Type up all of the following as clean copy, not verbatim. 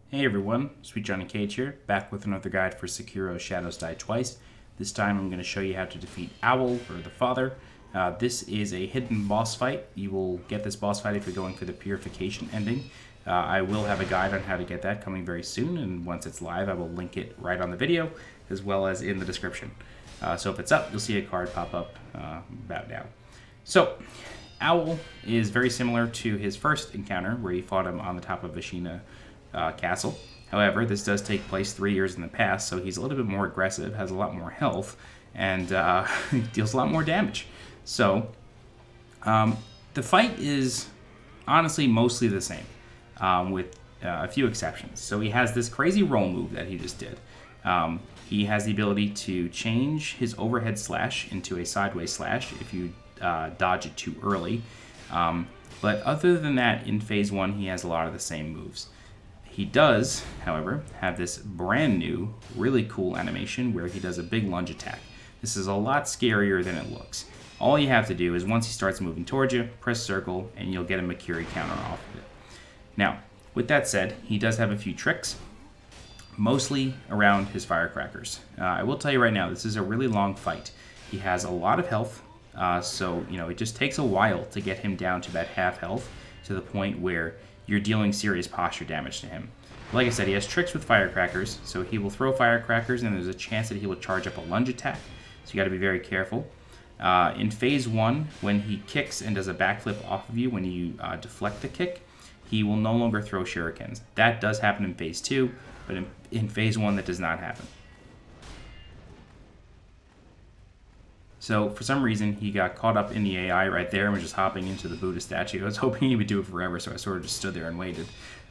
Hey everyone, Sweet Johnny Cage here, back with another guide for Sekiro Shadows Die Twice. This time I'm going to show you how to defeat Owl, or the Father. This is a hidden boss fight. You will get this boss fight if you're going for the Purification ending. I will have a guide on how to get that coming very soon, and once it's live I will link it right on the video, as well as in the description. So if it's up, you'll see a card pop up about now. So, Owl is very similar to his first encounter, where he fought him on the top of Vashina Castle. However, this does take place 3 years in the past, so he's a little bit more aggressive, has a lot more health, and deals a lot more damage. So, the fight is honestly mostly the same, with a few exceptions. So he has this crazy roll move that he just did. He has the ability to change his overhead slash into a sideways slash if you dodge it too early. But other than that, in Phase 1, he has a lot of the same moves. He does, however, have this brand new, really cool animation where he does a big lunge attack. This is a lot scarier than it looks. All you have to do is once he starts moving towards you, press circle, and you'll get a Makiri counter off of it. Now, with that said, he does have a few tricks, mostly around his firecrackers. I will tell you right now, this is a really long fight. He has a lot of health, so it just takes a while to get him down to that half health, to the point where you're dealing serious posture damage to him. Like I said, he has tricks with firecrackers, so he will throw firecrackers and there's a chance that he will charge up a lunge attack, so you gotta be very careful. In Phase 1, when he kicks and does a backflip off of you when you deflect the kick, he will no longer throw shurikens. That does happen in Phase 2, but in Phase 1 that does not happen. So for some reason, he got caught up in the AI right there and was just hopping into the Buddha statue. I was hoping he would do it forever, so I sort of just stood there and waited.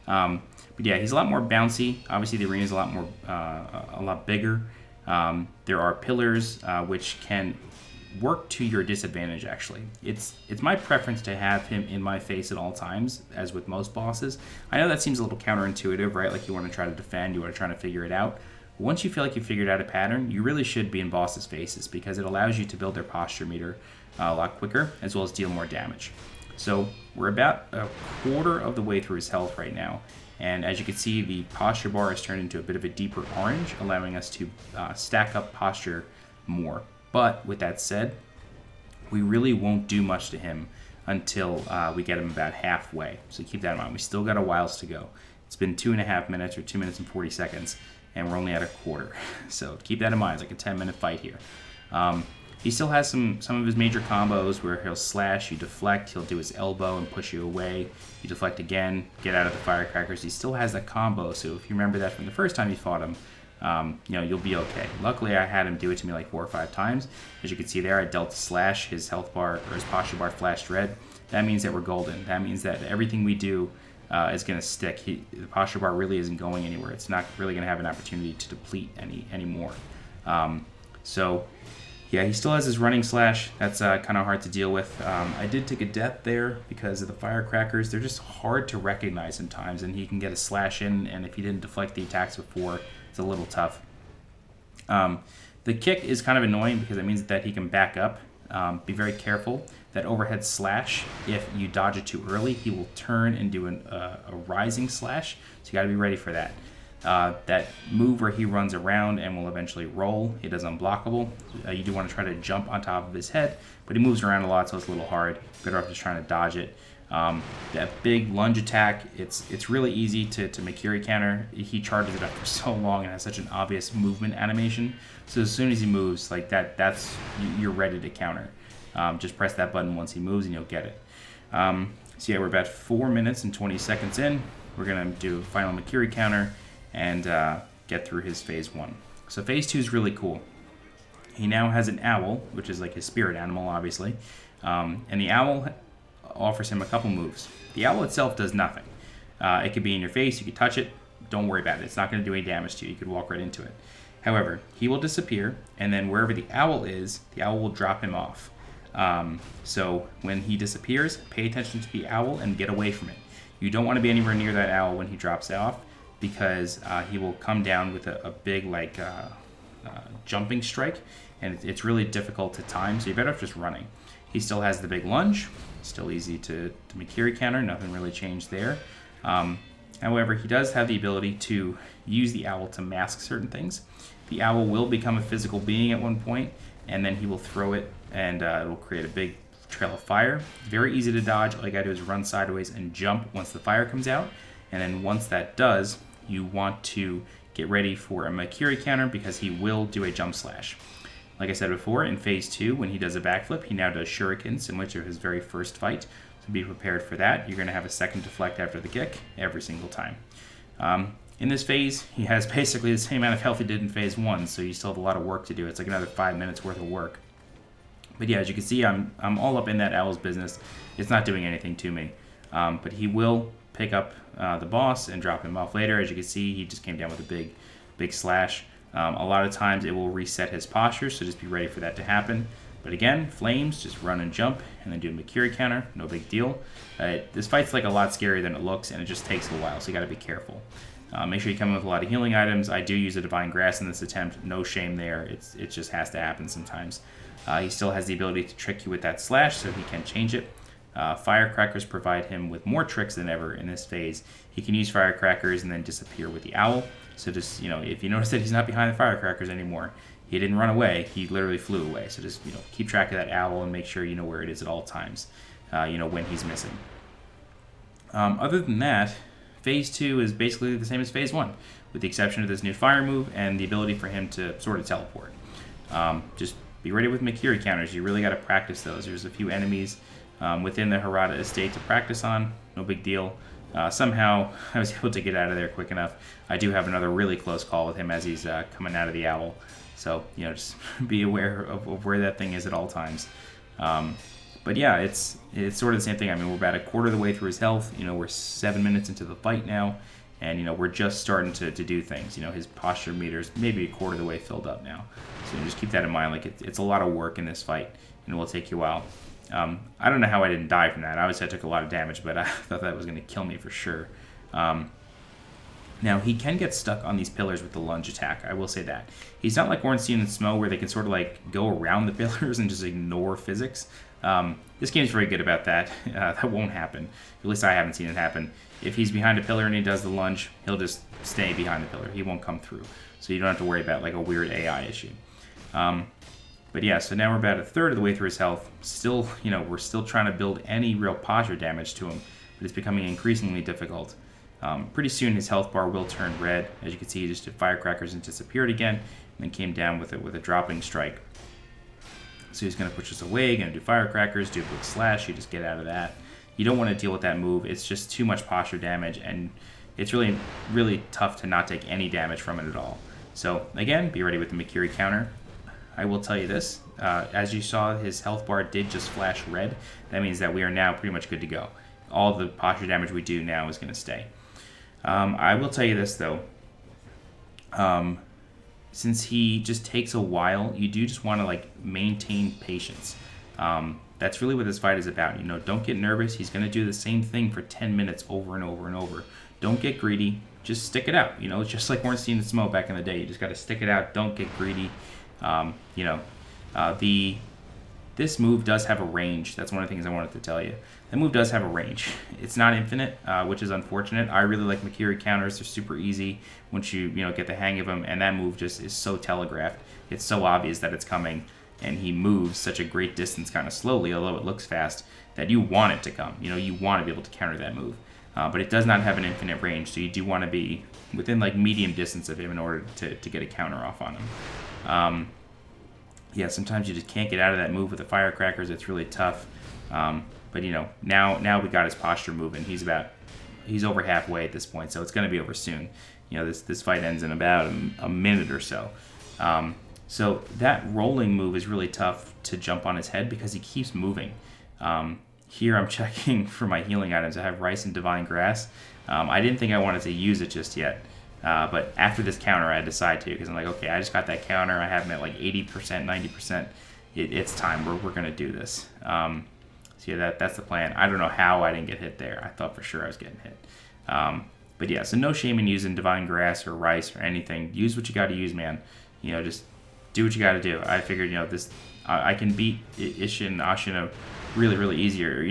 But yeah, he's a lot more bouncy. Obviously, the arena is a lot bigger. There are pillars which can work to your disadvantage. Actually, it's my preference to have him in my face at all times, as with most bosses. I know that seems a little counterintuitive, right? Like you want to try to defend, you want to try to figure it out. Once you feel like you figured out a pattern, you really should be in bosses' faces, because it allows you to build their posture meter a lot quicker, as well as deal more damage. So we're about a quarter of the way through his health right now, and as you can see, the posture bar has turned into a bit of a deeper orange, allowing us to stack up posture more. But with that said, we really won't do much to him until we get him about halfway. So keep that in mind. We still got a whiles to go. It's been 2.5 minutes, or 2 minutes and 40 seconds. And we're only at a quarter. So keep that in mind. It's like a 10-minute fight here. He still has some of his major combos where he'll slash, you deflect, he'll do his elbow and push you away. You deflect again, get out of the firecrackers. He still has that combo, so if you remember that from the first time you fought him, you'll be okay. Luckily, I had him do it to me like 4 or 5 times. As you can see there, I dealt a slash, his health bar, or his posture bar flashed red. That means that we're golden. That means that everything we do is going to stick. The posture bar really isn't going anywhere. It's not really going to have an opportunity to deplete anymore. So, yeah, he still has his running slash. That's kind of hard to deal with. I did take a death there because of the firecrackers. They're just hard to recognize sometimes, and he can get a slash in, and if he didn't deflect the attacks before, it's a little tough. The kick is kind of annoying because it means that he can back up. Be very careful. That overhead slash, if you dodge it too early, he will turn and do a rising slash, so you got to be ready for that. That move where he runs around and will eventually roll, it is unblockable. You do want to try to jump on top of his head, but he moves around a lot, so it's a little hard. Better off just trying to dodge it. That big lunge attack, it's really easy to Makiri counter. He charges it up for so long and has such an obvious movement animation. So as soon as he moves, like you're ready to counter. Just press that button once he moves and you'll get it. So yeah, we're about 4 minutes and 20 seconds in. We're going to do a final Makiri counter and get through his Phase 1. So Phase 2 is really cool. He now has an owl, which is like his spirit animal, obviously. And the owl offers him a couple moves. The owl itself does nothing. It could be in your face, you could touch it, don't worry about it. It's not going to do any damage to you. You could walk right into it. However, he will disappear, and then wherever the owl is, the owl will drop him off. So when he disappears, pay attention to the owl and get away from it. You don't want to be anywhere near that owl when he drops off, because he will come down with a big jumping strike, and it's really difficult to time, so you better off just running. He still has the big lunge, still easy to Makiri counter, nothing really changed there. However, he does have the ability to use the owl to mask certain things. The owl will become a physical being at one point, and then he will throw it, and it will create a big trail of fire. Very easy to dodge. All you gotta do is run sideways and jump once the fire comes out. And then once that does, you want to get ready for a Makiri counter because he will do a jump slash. Like I said before, in phase 2, when he does a backflip, he now does shuriken, similar to his very first fight. So be prepared for that. You're going to have a second deflect after the kick every single time. In this phase, he has basically the same amount of health he did in phase 1, so you still have a lot of work to do. It's like another 5 minutes worth of work. But yeah, as you can see, I'm all up in that owl's business. It's not doing anything to me. But he will pick up the boss and drop him off later. As you can see, he just came down with a big slash. A lot of times it will reset his posture, so just be ready for that to happen. But again, flames, just run and jump, and then do a Makiri counter, no big deal. This fight's like a lot scarier than it looks, and it just takes a while, so you gotta be careful. Make sure you come in with a lot of healing items. I do use a Divine Grass in this attempt, no shame there. It just has to happen sometimes. He still has the ability to trick you with that slash, so he can change it. Firecrackers provide him with more tricks than ever in this phase. He can use firecrackers and then disappear with the owl. So just, if you notice that he's not behind the firecrackers anymore, he didn't run away, he literally flew away. So just, keep track of that owl and make sure you know where it is at all times, when he's missing. Other than that, phase 2 is basically the same as phase 1, with the exception of this new fire move and the ability for him to sort of teleport. Just be ready with Makiri counters. You really got to practice those. There's a few enemies within the Harada estate to practice on. No big deal. Somehow I was able to get out of there quick enough. I do have another really close call with him as he's coming out of the owl. So, just be aware of where that thing is at all times. But yeah, it's sort of the same thing. I mean, we're about a quarter of the way through his health. We're 7 minutes into the fight now. And, we're just starting to do things. His posture meter's maybe a quarter of the way filled up now. So just keep that in mind. Like, it's a lot of work in this fight, and it will take you a while. I don't know how I didn't die from that. Obviously, I took a lot of damage, but I thought that was going to kill me for sure. Now, he can get stuck on these pillars with the lunge attack. I will say that. He's not like Ornstein and Smo, where they can sort of like go around the pillars and just ignore physics. This game's very good about that. That won't happen. At least I haven't seen it happen. If he's behind a pillar and he does the lunge, he'll just stay behind the pillar. He won't come through. So you don't have to worry about like a weird AI issue. But yeah, so now we're about a third of the way through his health. Still, we're still trying to build any real posture damage to him, but it's becoming increasingly difficult. Pretty soon his health bar will turn red. As you can see, he just did firecrackers and disappeared again, and then came down with a dropping strike. So he's going to push us away, going to do firecrackers, do a big slash, you just get out of that. You don't want to deal with that move. It's just too much posture damage, and it's really, really tough to not take any damage from it at all. So again, be ready with the Makiri counter. I will tell you this, as you saw, his health bar did just flash red. That means that we are now pretty much good to go. All the posture damage we do now is going to stay. I will tell you this, though. Since he just takes a while, you do just want to, maintain patience. That's really what this fight is about. Don't get nervous. He's going to do the same thing for 10 minutes over and over and over. Don't get greedy. Just stick it out. It's just like Ornstein and Smo back in the day. You just got to stick it out. Don't get greedy. This move does have a range. That's one of the things I wanted to tell you. The move does have a range. It's not infinite, which is unfortunate. I really like Makiri counters. They're super easy once you get the hang of them, and that move just is so telegraphed. It's so obvious that it's coming, and he moves such a great distance kind of slowly, although it looks fast, that you want it to come. You want to be able to counter that move. But it does not have an infinite range, so you do want to be within medium distance of him in order to get a counter off on him. Yeah, sometimes you just can't get out of that move with the firecrackers. It's really tough. But now we got his posture moving. He's over halfway at this point, so it's going to be over soon. This fight ends in about a minute or so. So that rolling move is really tough to jump on his head because he keeps moving. Here I'm checking for my healing items. I have Rice and Divine Grass. I didn't think I wanted to use it just yet. But after this counter, I decide to, because I'm like, okay, I just got that counter. I have him at 80%, 90%. It's time. We're going to do this. So yeah, that's the plan. I don't know how I didn't get hit there. I thought for sure I was getting hit. But yeah, so no shame in using Divine Grass or Rice or anything. Use what you got to use, man. Just do what you got to do. I figured, I can beat Isshin and Ashina really, really easier.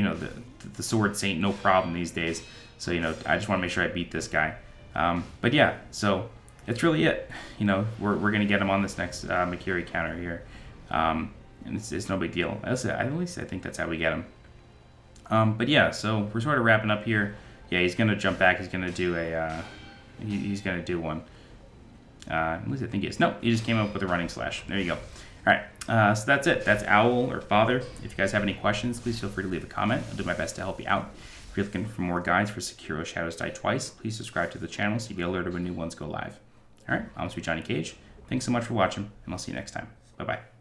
The Sword Saint, no problem these days. So, I just want to make sure I beat this guy. But yeah, so that's really it. We're going to get him on this next Makiri counter here. And it's no big deal. At least I think that's how we get him. But yeah, so we're sort of wrapping up here. Yeah, he's going to jump back. He's going to do he's going to do one. At least I think he is. No, he just came up with a running slash. There you go. All right, so that's it. That's Owl or Father. If you guys have any questions, please feel free to leave a comment. I'll do my best to help you out. If you're looking for more guides for Sekiro Shadows Die Twice, please subscribe to the channel so you get alerted when new ones go live. All right, I'm Sweet Johnny Cage. Thanks so much for watching, and I'll see you next time. Bye-bye.